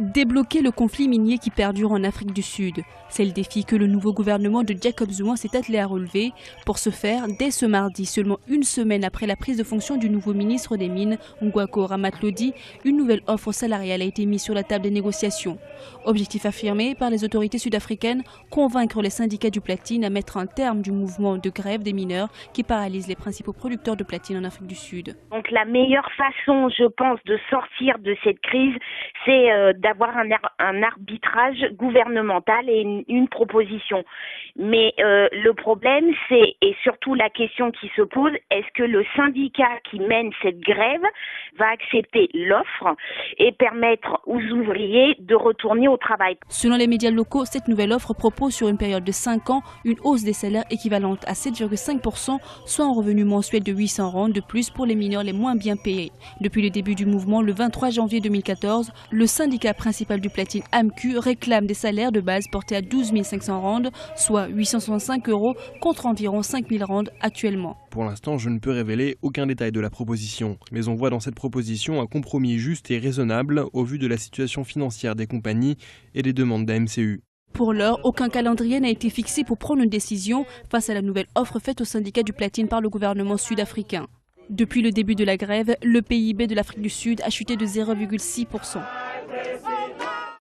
Débloquer le conflit minier qui perdure en Afrique du Sud. C'est le défi que le nouveau gouvernement de Jacob Zuma s'est attelé à relever. Pour ce faire, dès ce mardi, seulement une semaine après la prise de fonction du nouveau ministre des Mines, Ngwako Ramatlodi, une nouvelle offre salariale a été mise sur la table des négociations. Objectif affirmé par les autorités sud-africaines, convaincre les syndicats du platine à mettre un terme du mouvement de grève des mineurs qui paralyse les principaux producteurs de platine en Afrique du Sud. Donc la meilleure façon, je pense, de sortir de cette crise, c'est d'avoir un arbitrage gouvernemental et une proposition. Mais le problème, c'est, et surtout la question qui se pose, est-ce que le syndicat qui mène cette grève va accepter l'offre et permettre aux ouvriers de retourner au travail? Selon les médias locaux, cette nouvelle offre propose sur une période de 5 ans une hausse des salaires équivalente à 7,5%, soit un revenu mensuel de 800 rand de plus pour les mineurs les moins bien payés. Depuis le début du mouvement, le 23 janvier 2014, le syndicat principal du platine AMCU réclame des salaires de base portés à 12 500 rand, soit 865 € contre environ 5 000 rand actuellement. Pour l'instant, je ne peux révéler aucun détail de la proposition, mais on voit dans cette proposition un compromis juste et raisonnable au vu de la situation financière des compagnies et des demandes d'AMCU. Pour l'heure, aucun calendrier n'a été fixé pour prendre une décision face à la nouvelle offre faite au syndicat du platine par le gouvernement sud-africain. Depuis le début de la grève, le PIB de l'Afrique du Sud a chuté de 0,6%.